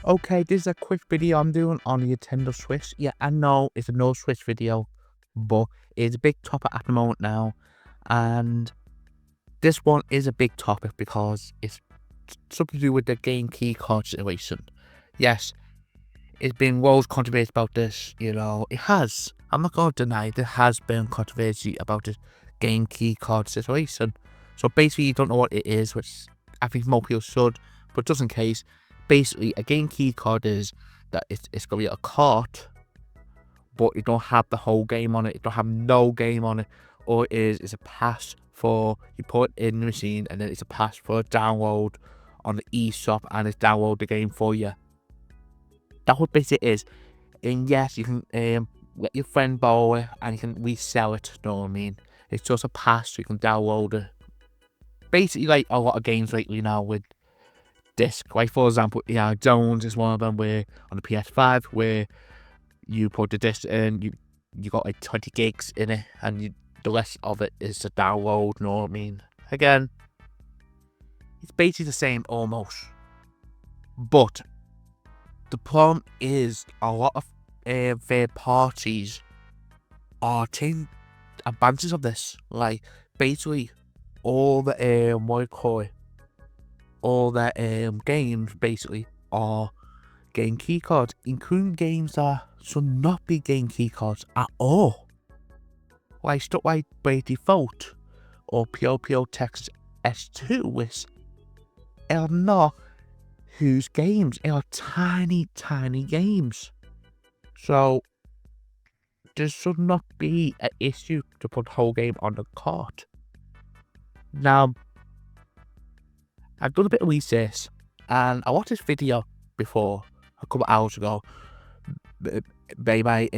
Okay, this is a quick video I'm doing on the Nintendo Switch. Yeah, I know it's a no Switch video, but it's a big topic at the moment now. And this one is a big topic because it's something to do with the game key card situation. Yes, it's been world controversy about this, it has. I'm not going to deny there has been controversy about this game key card situation. So basically, you don't know what it is, which I think most people should, but just in case, basically, a game key card is that it's going to be a card, but you don't have the whole game on it, you don't have no game on it, or it's a pass for, you put it in the machine, and then it's a pass for a download on the eShop, and it's download the game for you. That's what basically it is. And yes, you can let your friend borrow it, and you can resell it, you know what I mean? It's just a pass, so you can download it. Basically, like a lot of games lately now with disc. Like, for example, Jones is one of them, where on the PS5, where you put the disc in, you got like 20 gigs in it, and the rest of it is to download, you know what I mean? Again, it's basically the same almost. But the problem is a lot of third parties are taking advantage of this. Like, basically, all the all the games basically are game key cards, including games that should not be game key cards at all. Like stuff like by default or Puyo Puyo Text S2, which are not whose games, they are tiny games. So there should not be an issue to put the whole game on the cart. Now, I've done a bit of research, and I watched this video before a couple of hours ago by my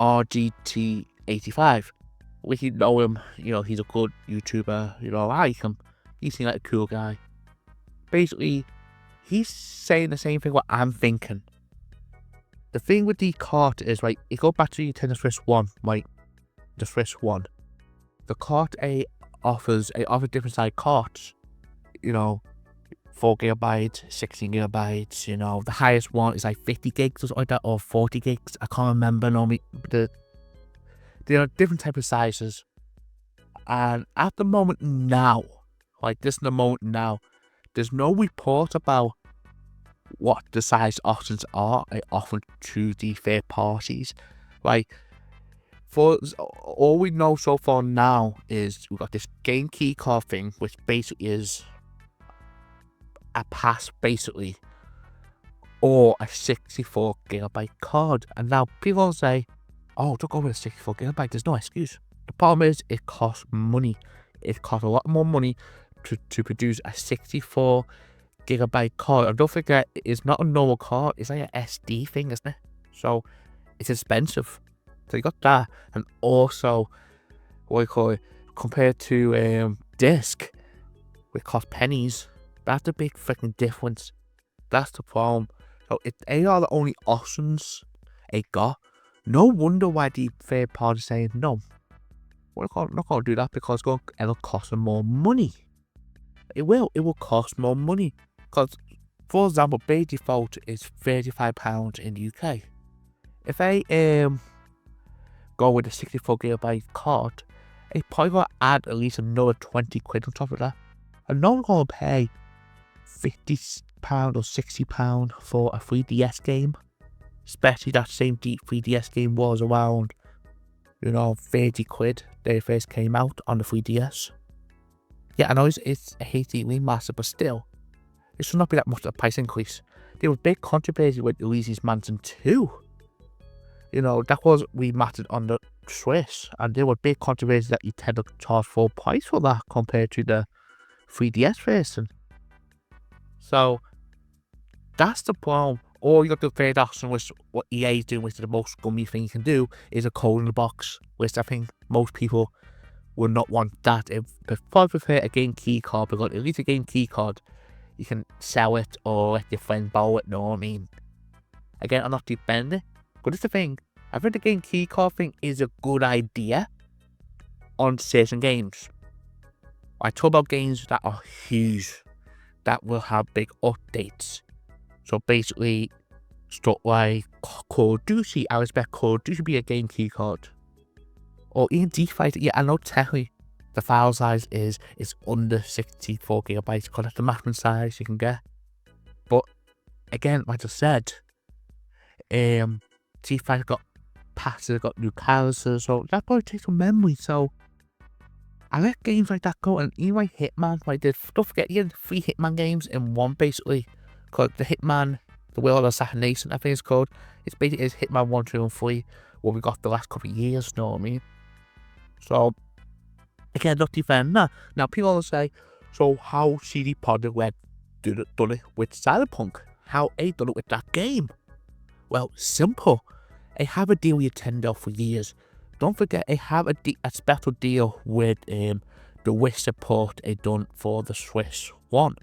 RGT85. Which you know him, he's a good YouTuber, I like him. He seems like a cool guy. Basically, he's saying the same thing what I'm thinking. The thing with the cart is, right, you go back to your Nintendo Switch 1, right, the Switch 1. The cart offers different size carts, 4 gigabytes, 16 gigabytes, the highest one is like 50 gigs or something like that, or 40 gigs, I can't remember, normally, there are different type of sizes, and at the moment now, like this is the moment now, there's no report about what the size options are offered to the third parties. Like, for all we know so far now is we've got this game key card thing, which basically is a pass, basically, or a 64 gigabyte card. And now people say, oh, don't go with a 64 gigabyte, there's no excuse. The problem is it costs money. It costs a lot more money to produce a 64 gigabyte card. And don't forget, it's not a normal card, it's like an SD thing, isn't it? So it's expensive. So you got that, and also what you call it, compared to disc, which costs pennies. That's the big freaking difference. That's the problem. So if they are the only options they got, no wonder why the third party saying no. We're not going to do that because it'll cost them more money. It will cost more money. Because, for example, by default is £35 in the UK. If they go with a 64 gigabyte card, they probably got to add at least another 20 quid on top of that. And no one's going to pay £50 or £60 for a 3DS game. Especially that same 3DS game was around, 30 quid they first came out on the 3DS. Yeah, I know it's a HD remaster, but still, it should not be that much of a price increase. There was big controversy with Luigi's Mansion 2. That was remastered on the Switch, and there was big controversy that Nintendo charged full price for that compared to the 3DS version. So, that's the problem. Or you got the third option, which what EA is doing, which is the most scummy thing you can do, is a code in the box, which I think most people would not want that. If probably prefer a game key card, because at least a game key card, you can sell it or let your friend borrow it, know what I mean? Again, I'm not defending it, but it's the thing. I think the game key card thing is a good idea on certain games. I talk about games that are huge, that will have big updates. So basically, stuff like Call of Duty, I expect Call of Duty to be a game keycard. Or even D-Fighter, yeah, I know technically the file size is under 64 gigabytes because that's the maximum size you can get. But again, like I said, D-Fighter got patches, got new characters, so that probably takes some memory. So I let games like that go, and even like Hitman, like don't forget you had 3 Hitman games in one basically. Called the Hitman, the Will of Assassination, I think it's called. It's basically Hitman 1, 2, and 3, what we got the last couple of years, you know what I mean? So again, not defending that. Now people will say, so how CD Projekt Red done it with Cyberpunk? How they done it with that game? Well, simple. They have a deal with Nintendo for years. Don't forget, they have a special deal with the Wii support they done for the Switch 1.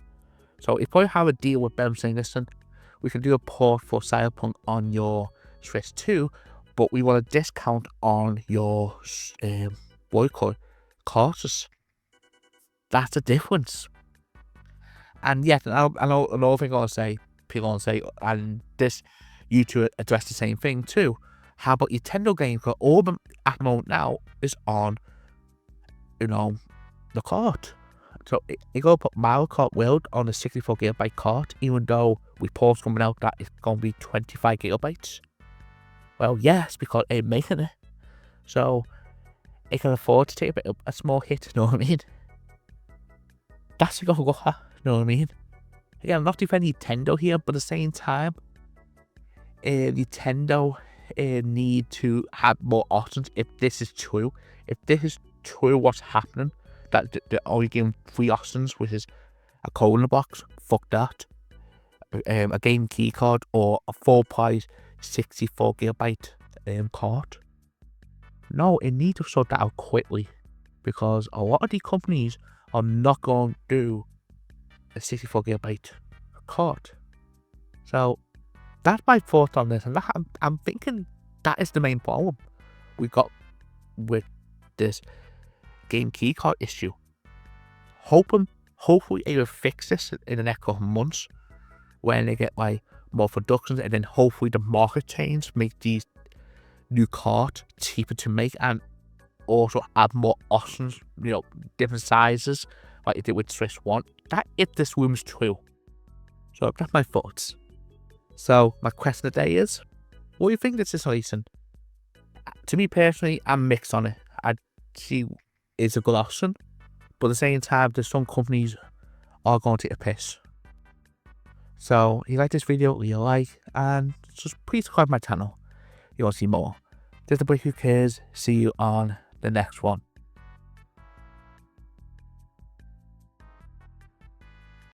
So if you have a deal with them saying, listen, we can do a port for Cyberpunk on your Switch 2, but we want a discount on your cartridge. That's the difference. And yet, I know another thing I'll say, people will say, and this YouTube address the same thing too. How about your Nintendo games? Because all of them at the moment now is on, the cart. So you go put Mario Kart World on a 64 gigabyte cart, even though we reports coming out that it's going to be 25 gigabytes. Well, yes, because they're making it. So they can afford to take a small hit, you know what I mean? That's a go, you know what I mean? Again, I'm not defending Nintendo here, but at the same time, Nintendo need to have more options if this is true. If this is true what's happening, that they're only giving 3 options, which is a code in the box, fuck that, a game key card, or a full price 64 gigabyte card. No, it needs to sort that out quickly, because a lot of these companies are not going to do a 64 gigabyte card. So that's my thoughts on this, and I'm thinking that is the main problem we got with this game keycard issue. Hopefully they will fix this in the next couple of months when they get like more productions, and then hopefully the market change make these new cards cheaper to make, and also add more options, different sizes like it did with Switch 1. That if this room's true. So that's my thoughts. So my question today is, what do you think of this situation? To me personally, I'm mixed on it. I see it's a good option, but at the same time, there's some companies are going to take a piss. So if you like this video, leave a like, and just please subscribe to my channel if you want to see more. This is the Boy Who Cares. See you on the next one.